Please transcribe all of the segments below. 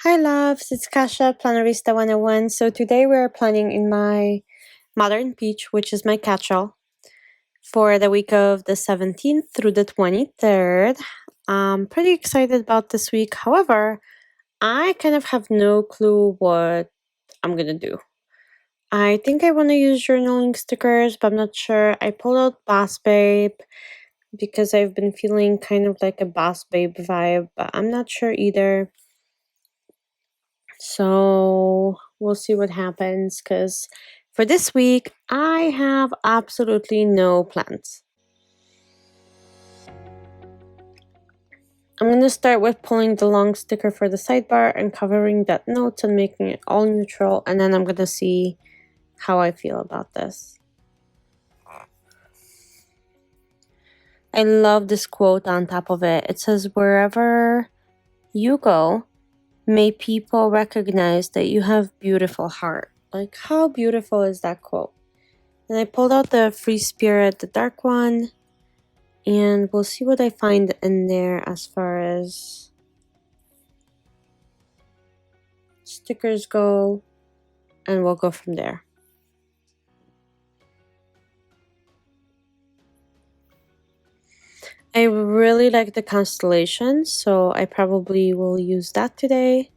Hi loves, it's Kasha, Plannerista 101. So today we're planning in my Modern Peach, which is my catch-all, for the week of the 17th through the 23rd. I'm pretty excited about this week. However, I kind of have no clue what I'm gonna do. I think I want to use journaling stickers, but I'm not sure. I pulled out Boss Babe because I've been feeling kind of like a Boss Babe vibe, but I'm not sure either. So we'll see what happens because for this week, I have absolutely no plans. I'm going to start with pulling the long sticker for the sidebar and covering that notes and making it all neutral, and then I'm going to see how I feel about this. I love this quote on top of it. It says, "Wherever you go, may people recognize that you have beautiful heart." Like, how beautiful is that quote? And I pulled out the Free Spirit, the dark one, and we'll see what I find in there as far as stickers go, and we'll go from there. I really like the constellation, so I probably will use that today.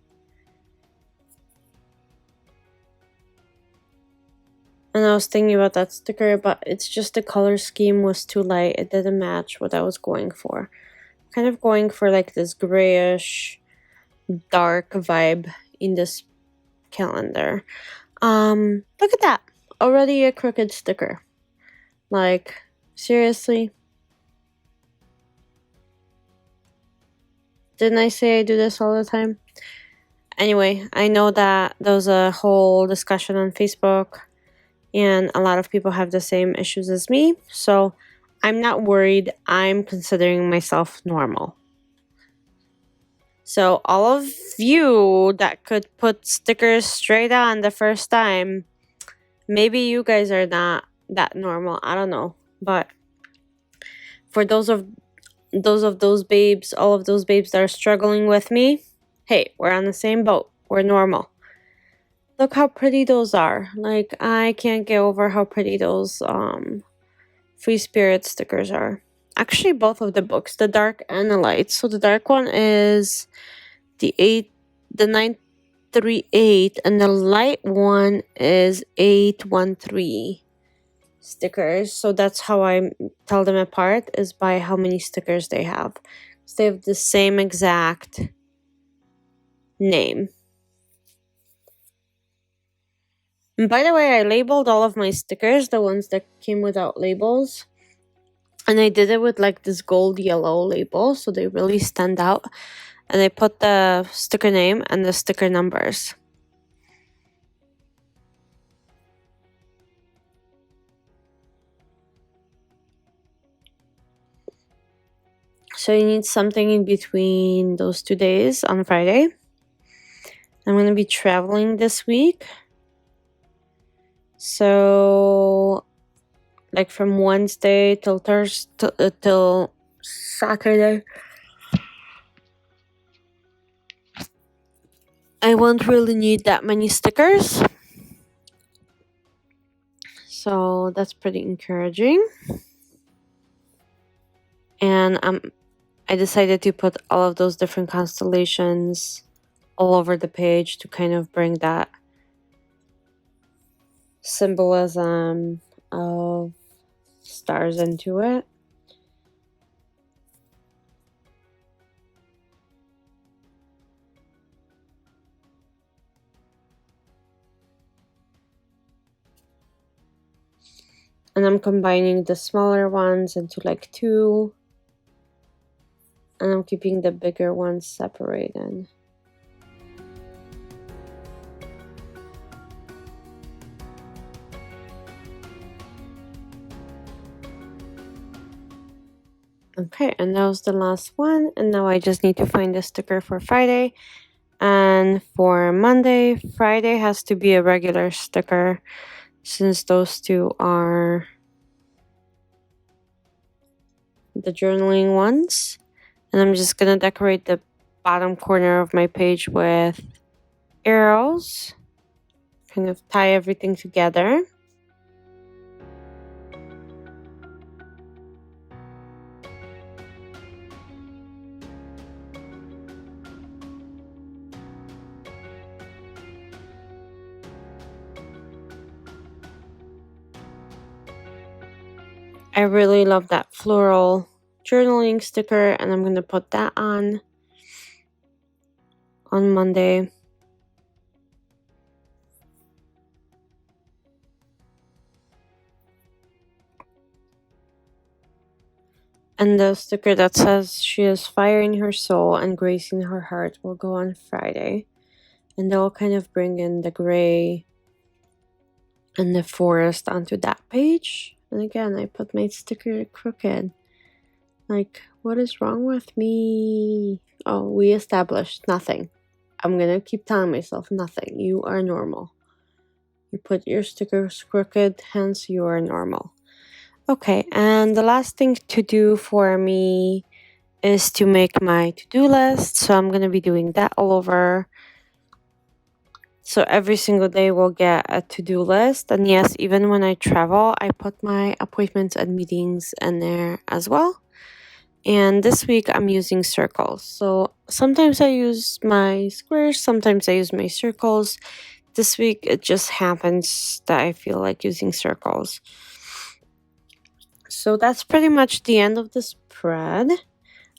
And I was thinking about that sticker, but it's just the color scheme was too light. It didn't match what I was going for. Kind of going for like this grayish, dark vibe in this calendar. Look at that. Already a crooked sticker. Like, seriously? Didn't I say I do this all the time? Anyway, I know that there was a whole discussion on Facebook, and a lot of people have the same issues as me, so I'm not worried. I'm considering myself normal. So all of you that could put stickers straight on the first time, maybe you guys are not that normal. I don't know. But for those babes, all of those babes that are struggling with me, hey, we're on the same boat. We're normal. Look how pretty those are. Like, I can't get over how pretty those Free Spirit stickers are. Actually, both of the books, the dark and the light. So the dark one is the 938, and the light one is 813 stickers. So that's how I tell them apart, is by how many stickers they have. So they have the same exact name. And by the way, I labeled all of my stickers, the ones that came without labels. And I did it with like this gold yellow label, so they really stand out. And I put the sticker name and the sticker numbers. So you need something in between those 2 days on Friday. I'm going to be traveling this week. So like from Wednesday till Thursday till Saturday, I won't really need that many stickers. So that's pretty encouraging. And I decided to put all of those different constellations all over the page to kind of bring that symbolism of stars into it. And I'm combining the smaller ones into like 2. And I'm keeping the bigger ones separated. Okay, and that was the last one. And now I just need to find the sticker for Friday. And for Monday, Friday has to be a regular sticker, since those 2 are the journaling ones. And I'm just going to decorate the bottom corner of my page with arrows. Kind of tie everything together. I really love that floral journaling sticker, and I'm going to put that on Monday. And the sticker that says she is fire in her soul and grace in her heart will go on Friday. And they'll kind of bring in the gray and the forest onto that page. And again, I put my sticker crooked. Like, what is wrong with me? Oh, we established nothing. I'm gonna keep telling myself nothing. You are normal. You put your stickers crooked, hence you are normal. Okay, and the last thing to do for me is to make my to-do list. So I'm gonna be doing that all over. So every single day we'll get a to-do list. And yes, even when I travel, I put my appointments and meetings in there as well. And this week I'm using circles. So sometimes I use my squares, sometimes I use my circles. This week it just happens that I feel like using circles. So that's pretty much the end of the spread.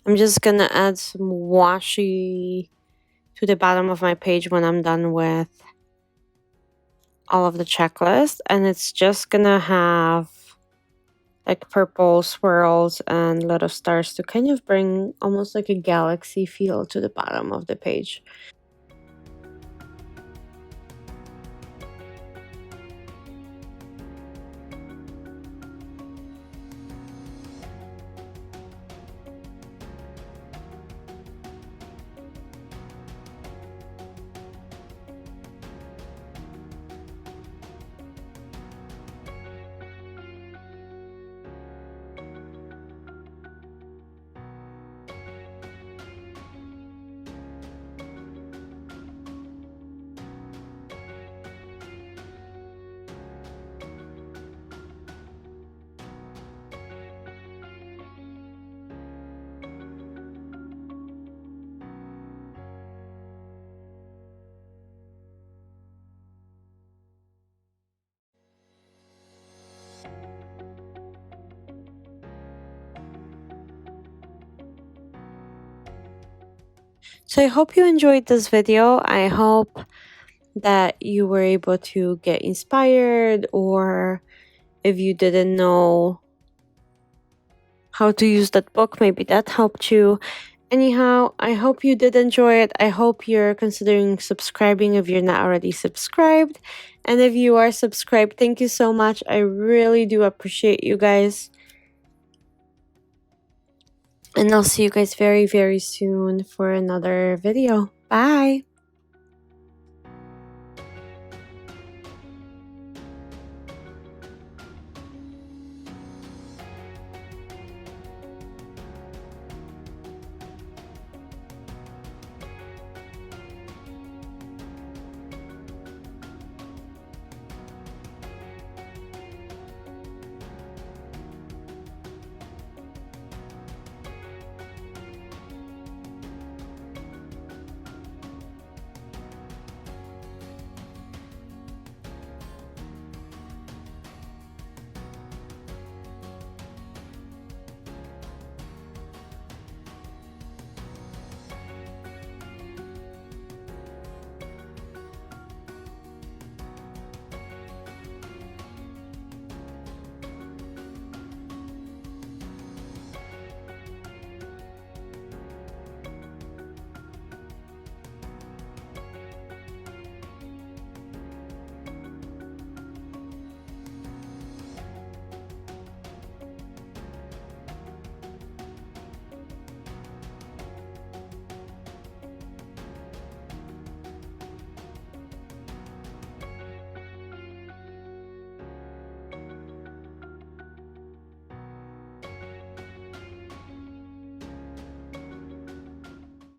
I'm just gonna add some washi to the bottom of my page when I'm done with all of the checklist, and it's just gonna have like purple swirls and little stars to kind of bring almost like a galaxy feel to the bottom of the page. So I hope you enjoyed this video. I hope that you were able to get inspired, or if you didn't know how to use that book, maybe that helped you. Anyhow, I hope you did enjoy it. I hope you're considering subscribing if you're not already subscribed. And if you are subscribed, thank you so much. I really do appreciate you guys. And I'll see you guys very, very soon for another video. Bye!